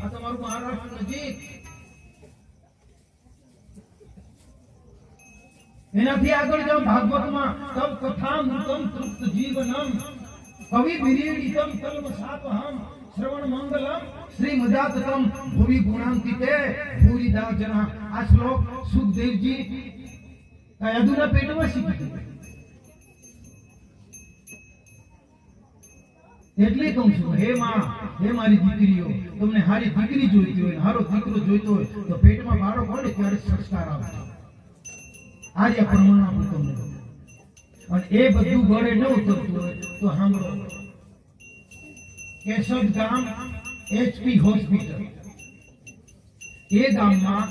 આ તમારું મહારાષ્ટ્ર નજીક એનાથી આગળ જાઓ ભાગવતમાં તમ કથામ તમ તૃપ્ત જીવનમ કવિ વિરીડિતમ કલ્મ સાપહમ શ્રવણ મંગલમ શ્રી મદાતતમ ભૂમિ ગુણાંકિતે ભૂરી દાજના આ શ્લોક સુખદેવજી યદુના પેટમાં શીખી એટલે કહું છું હે માં હે મારી દીકરીઓ તમને હારી દીકરી જોઈતી હોય હારો દીકરો જોઈતો હોય તો પેટમાં બાળક હોય ત્યારે સંસ્કાર આવે આજે પ્રમાણ આપું તમને અને એ બધું ગળે ન ઉતરતું હોય તો સાંભળો કેશોદ ગામ એચપી હોસ્પિટલ એ ગામમાં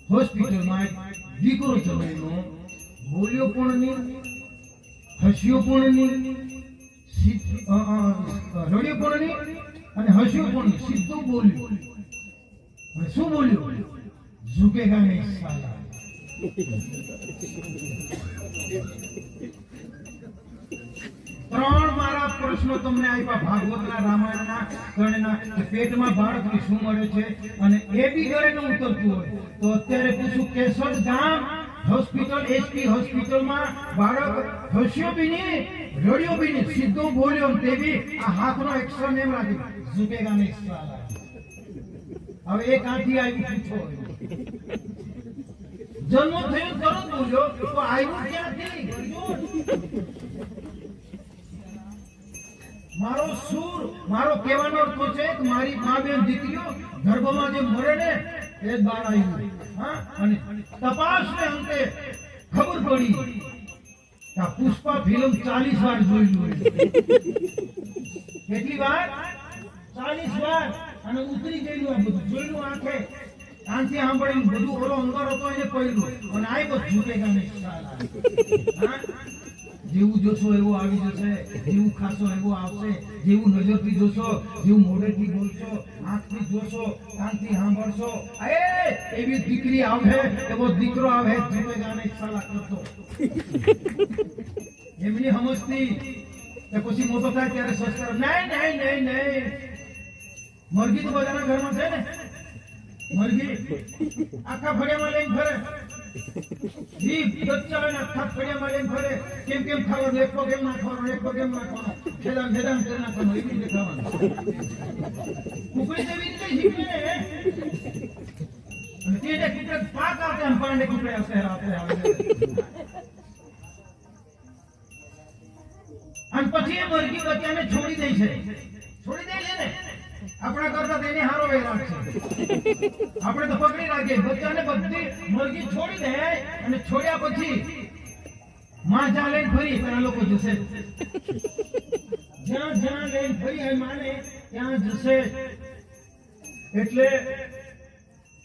હોસ્પિટલમાં એક દીકરો જન્મેલો બોલ્યો પણ નહીં હસ્યો પણ નહીં રડ્યો પણ નહીં અને હસ્યો પણ નહીં સીધું બોલ્યું અને શું બોલ્યું ઝુકેગા નહીં સાલા ત્રણ મારા પ્રશ્નો તમને આપ્યા ભાગવતના રામાયણના કર્ણના પેટમાં બાળકને શું મળે છે અને એ બી ઘરે ન ઉતરતું હોય તો અત્યારે પૂછું કેશોદ ગામ હોસ્પિટલ એચપી હોસ્પિટલમાં બાળક હસ્યો બી નહીં રડ્યો બી નહીં સીધો બોલ્યો તે બી આ હાથનો એક્શન એમ લાગ્યો ઝુકેગા નહીં સાલા હવે એ કાંથી આવ્યું પૂછો જન્મ થયો તરત બોલ્યો તો આવ્યું ક્યાંથી મારો સૂર મારો કહેવાનો અર્થ છે કે મારી મા બેન દીકરીઓ ગર્ભમાં જે મરે ને એ જ બહાર આવ્યું હા અને તપાસને અંતે ખબર પડી કે આ પુષ્પા ફિલ્મ 40 વાર જોયેલું કેટલી વાર 40 વાર અને ઉતરી ગયેલું આ બધું જોયેલું આંખે આંખે સાંભળેલું બધું ઓલો અંગર હતો એને પડ્યું અને આ બધું ઝૂકેગા નહીં સાલા હા જેવું જોશો એવું આવી જશે જેવું ખાશો એવું આવશે જેવું નજરથી જોશો જેવું મોઢેથી બોલશો આંખથી જોશો કાનથી સાંભળશો એવી દીકરી આવે એવો દીકરો આવે ઝૂકેગા નહીં સાલા કરતો એમની સમજતી કે પછી મોટો થાય ત્યારે સંસ્કાર નહીં નહીં નહીં નહીં મરઘી તો બધાના ઘરમાં છે ને મરઘી આખા ફળિયામાં લઈને ફરે જીભ બચ્ચાને આખા ફળિયામાં લઈને ફરે કેમ કેમ ખાવાનું એક પગ એમ નાખવાનો એક પગ એમ નાખવાનો ખેદામ ખેદામ કરી નાખવાનો એવી રીતે ખાવાનું કુકડી જેવી રીતે શીખે અને તેને કુકડે પાક આવતે આમ પાંડે કુકડે આવશે રાત્રે આવે અને પછી એ મરઘી બચ્ચાને છોડી દે છે ને આપણા કરતા તેને હારો એ રાખશે આપણે તો પકડી રાખીએ બચ્ચાને બધી મરઘી છોડી દે અને છોડ્યા પછી માં જ્યાં લઈને ફરી ત્યાં લોકો જશે જ્યાં જ્યાં લઈને ફરી એ માને ત્યાં જશે એટલે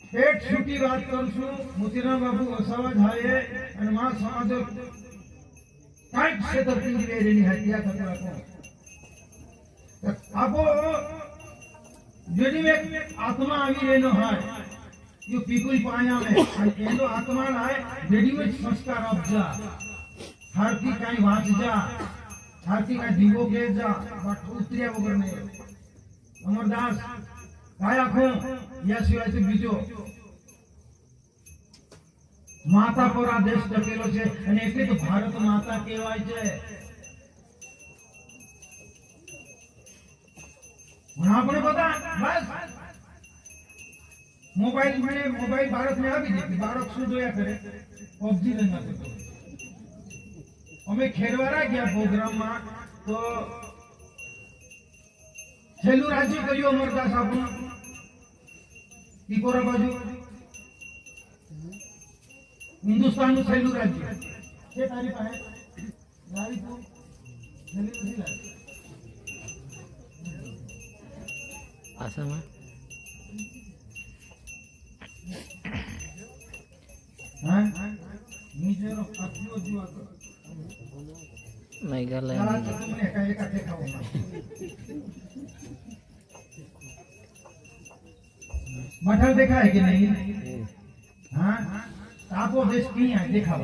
પેટ છૂટી વાત કરશું મોતીરામ બાપુ વસાવા થાય અને માં સમાજ કાંઈક છેતરપિંડી વેરેની હત્યા કરતા રાખો આપો જેની એક આત્મા આવી રહેનો હોય એ પીપલ પાયા में એનો આત્મા લાય જેની में સંસ્કાર આપજા હારતી કાઈ વાંચજા હારતી કાઈ દીવો કેજા બટ ઉતર્યા વગર નહીં અમરદાસ કાયા ખો યા સિવાય છે બીજો માતા પર આ દેશ ટકેલો છે અને એટલે તો ભારત માતા કહેવાય છે આપણે બધા બસ મોબાઈલ બાળકને આપી દે બાળક શું જોયા કરે પબજી રમવા કરતો અમે ખેરવાડા ગયા પ્રોગ્રામમાં તો છેલ્લું રાજ્ય કર્યું અમરદાસ આપણું ટીકોરા બાજુ હિન્દુસ્તાનનું છેલ્લું રાજ્ય છે તારી પાસે લાવી તો નથી લાવી આસામાં હા નીચેનો આટલો જીવા કરો મેઘાલય તમને એકા દેખાવો मठर देखा है कि नहीं? हाँ आपको देश की है देखा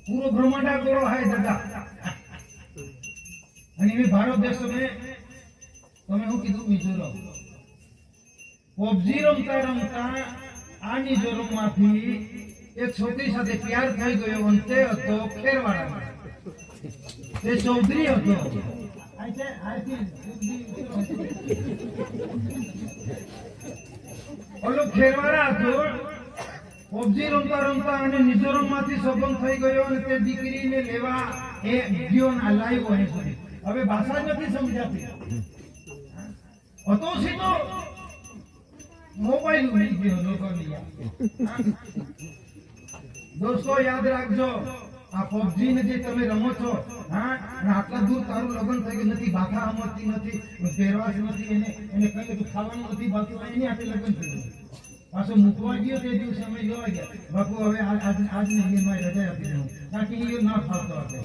पूरा ब्रह्मांड पूरा है दादा અને એ ભારત દેશ में તમે શું કીધું મિઝોરમ પબજી રમતા રમતા આ મિઝોરમમાંથી એક છોકરી સાથે પ્યાર થઈ ગયો અને તે હતો ખેરવાડા, તે ચૌધરી હતો. ઓલો ખેરવાડા હતો. પબજી રમતા રમતા અને મિઝોરમમાંથી સંબંધ થઈ ગયો અને તે દીકરીને લેવા એ ગયો ને લાવ્યો અહીં સુધી. હવે ભાષા જ નથી સમજાતી. હતો સીધો મોબાઈલ ઉડી ગયો લોકોની. દોસ્તો યાદ રાખજો, આ પબજી ને જે તમે રમો છો, હા, આટલા દૂર તારું લગ્ન થઈ ગયું નથી, ભાખા અમરતી નથી, પહેરવાશ નથી, એને કઈ બધું ખાવાનું નથી ભાવતું, એની હાથે લગ્ન થયું. પાછો મૂકવા ગયો તે દિવસે અમે જોવા ગયા, બાપુ હવે આજ નહીં મારી રજા આપી દઉં, તાકી એ ના ફાવતો આપણે.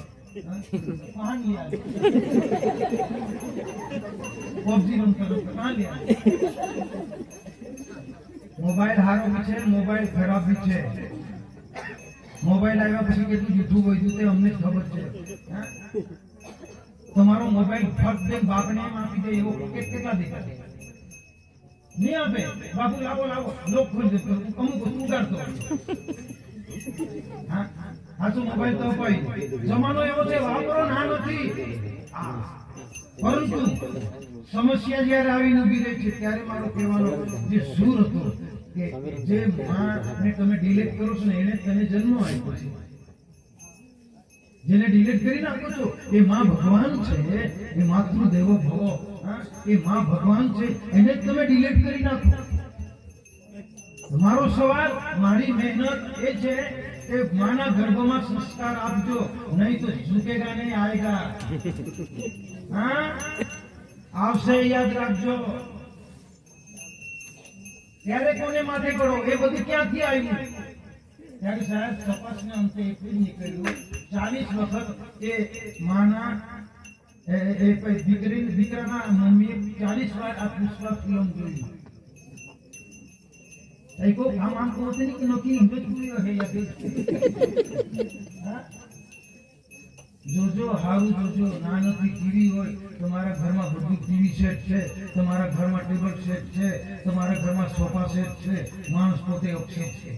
પબજી રમતો રમતો કહાની મોબાઈલ હારો બી છે, મોબાઈલ ખરાબ બી છે. મોબાઈલ આવ્યા પછી કેટલું જૂઠું હોય તે અમને ખબર છે. તમારો મોબાઈલ ફટ દે બાપને એમ આપી દે એવો કેટલા દેખાડે નહીં આપે. બાપુ લાવો લાવો લોક ખોલી દેતો, અમુક ઉગાડતો. હા સાચો મોબાઈલ તો કોઈ જમાનો એવો છે, વાપરો ના નથી. પરંતુ સમસ્યા જયારે આવીને ઉભી રહી છે ત્યારે મારો કહેવાનો જે સૂર હતો કે જે માને તમે ડિલીટ કરો છો ને એને તમે જન્મ આપ્યો છે, જેને ડિલીટ કરી નાખો છો એ માં ભગવાન છે, એ માતૃદેવો ભવ, એ માં ભગવાન છે, એને જ તમે ડિલીટ કરી નાખો. મારો સવાલ, મારી મહેનત એ છે કે માના ગર્ભમાં સંસ્કાર આપજો, નહીં તો ઝૂકેગા નહીં આएगा. હા આવશે, યાદ રાખજો. ત્યારે કોને માથે પડો, એ બધું ક્યાંથી આવ્યું? ત્યારે સાહેબ તપાસના અંતે એટલું નીકળ્યું 40 વખત એ માના દીકરાના મમ્મીએ 40 વાર આ પુષ્પા ફિલ્મ જોઈ. को हम हमको होते नहीं कि नौकरी हिंदू पूरी है या फिर जो हारू जो नानकी टीवी હોય, તમારા ઘરમાં બધું ટીવી સેટ છે, તમારા ઘરમાં ટેબલ સેટ છે, તમારા ઘરમાં સોફા સેટ છે, માણસ પોતે ઓબ્સેટ છે,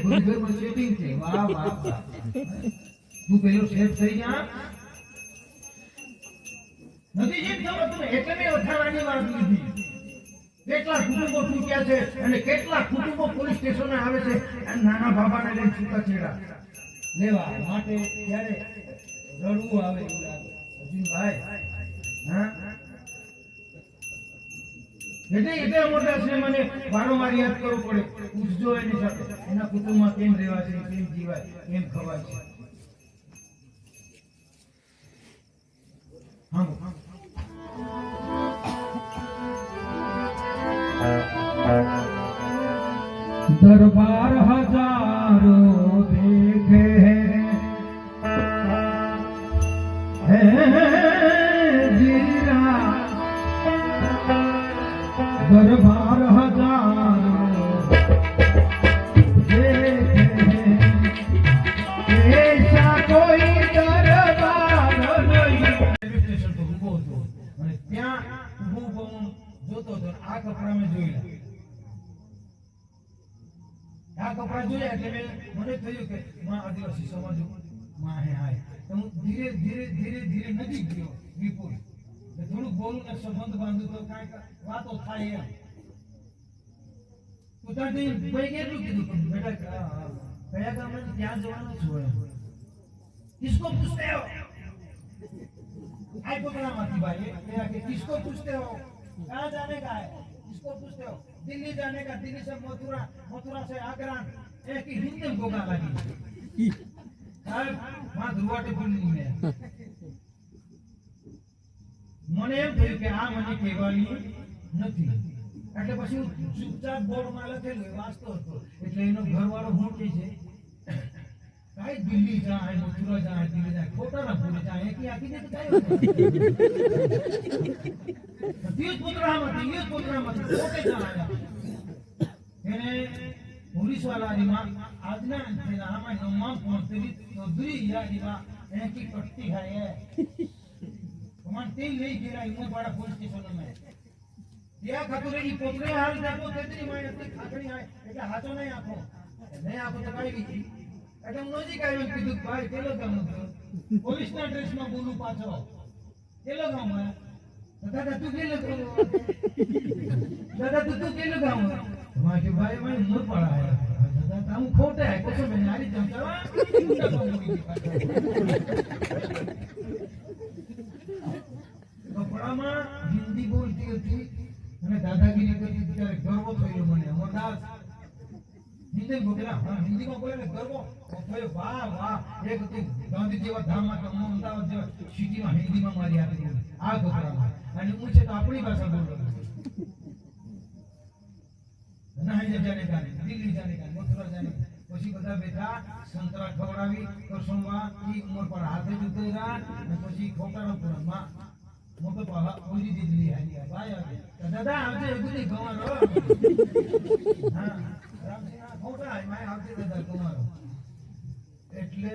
બધું ઘરમાં સેટિંગ છે. વાહ વાહ વાહ, તું પેલો સેટ થઈ જા નથી જેમ ખબર તમે એટલે મેં ઉઠાવવાની વાત લીધી. કેટલા કુટુંબો તૂટ્યા છે અને કેટલા કુટુંબો પોલીસ સ્ટેશને આવે છે નાના બાબાને લઈને છૂટાછેડા લેવા માટે. ત્યારે રડવું આવે એવું લાગે અર્જુનભાઈ. હા એટલે અમરદાસને મને વારંવાર યાદ કરવું પડે, પૂછજો એની સાથે એના કુટુંબમાં કેમ રહેવા છે, કેમ જીવાય, કેમ ખવાય છે. હા दरबार हजारों देखे हैं जीरा, दरबार हजारों देखे हैं, ऐसा कोई दरबार नहीं. स्टेशन तो ઊભો હતો અને ત્યાં ઊભો જોતો હતો. આ કપડા મેં જોયા, આ કપડા જોયા એટલે મને થયું કે માં આદિવાસી સમાજ માં હે હાય. તો હું ધીરે ધીરે ધીરે ધીરે નજીક ગયો વિપુલ. થોડુંક બોલું ને સંબંધ બાંધું તો કાંઈક વાતો થાય એમ. તો ત્યાંથી ભાઈ કેટલું કીધું પણ બેટા કયા ગામે ત્યાં જવાનું છું એમ. કિસકો પૂછતે હો? આ પકડામાંથી ભાઈ કે કિસકો પૂછતે હો, कहाँ जाने का है, किसको पूछते हो? दिल्ली जाने का, दिल्ली से मथुरा, मथुरा से आगरा. एक ही हिंदी गोगा लगी साहब वहां धुआटे पुलनी में. મને એમ થયું કે આ મને કહેવાની નથી, એટલે પછી ચૂપચાપ બોર્ડમાં લખેલું વાંચતો હતો. એટલે એનો ઘરવાળો શું કહે છે, કાઈ દિલ્હી જાય, મથુરા જાય, દિલ્હી જાય, ખોટા ના પૂરે જાય, એક આખી દે તો કાઈ યુદ્ધ પુત્રામાંથી પોતે જણાયા એને પોલીસ વાળાની આજના આમાં નમા પહોંચેલી ચૌધરી યારીમાં એકી કટતી है मन तेल नहीं गिरा इमोट वाला पुलिस स्टेशन में या खातुरे ई पोतरे हाल देखो तेतरी माय अति खाखड़ी आए એટલે હાચો નહીં આખો નહીં આખો તો કાઈ બી એટલે નોજી કાઈ કીધું ભાઈ કેલો ગામ પોલીસ ના ડ્રેસ માં બોલું પાછો કેલો ગામ દાદા તું કેલો ગામ દાદા તું કેલો ગામ માં કે ભાઈ मैं मोर पड़ा है दादा हम खोटे है कुछ में नारी जमता કપડામાં હિન્દી બોલતી હતી અને દાદાગીરી કરતી હતી ત્યારે ગર્વ થયો મને અમરદાસ હિન્દી બોલેલા હા હિન્દીમાં બોલે ને ગર્વ થયો વાહ વાહ એક હતી ગાંધી જેવા ધામમાં તો અમદાવાદ જેવા સિટીમાં હિન્દીમાં મારી આપી આ કપડામાં અને હું છે તો આપણી ભાષા બોલો નહીં જાણે કાને દિલ્હી જાણે કાને મથુરા જાણે પછી બધા બેઠા સંતરા ખવડાવી કસુંબા ઈ ઉમર પર હાથે જ ઉતર્યા અને પછી ખોટાનો પુરામાં મોટો પાહા ઓજી દીધી આલી ભાઈ આવે દાદા આવજે એગુની ગવારો હા રામસિંહ ખોટા આય માય આવજે દાદા તમારો એટલે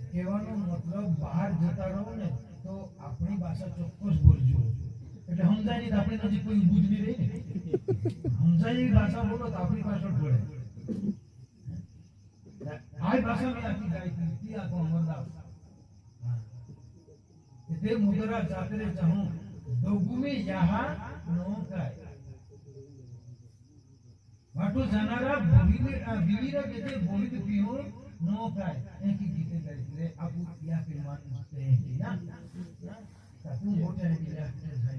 કહેવાનો મતલબ બહાર જતા રહો ને તો આપણી ભાષા ચોક્કસ બોલજો એટલે સમજાય નહીં તો આપણે નજીક કોઈ ઊભું જ નહીં રહી ને સમજાય એવી ભાષા બોલો તો આપણી પાછળ પડે આ ભાષા મેં આખી ગાઈ હતી આખો અમરદાસ તે મુદરા જાતરે ચાહું દોગુમે યહા નો કાય વાટો જાનારા બોલીને વિવીરા કે તે બોલીને પીઓ નો કાય એકી ગીતે ગાઈ લે આપુ યા કે માન છે ના તું મોટા હે યા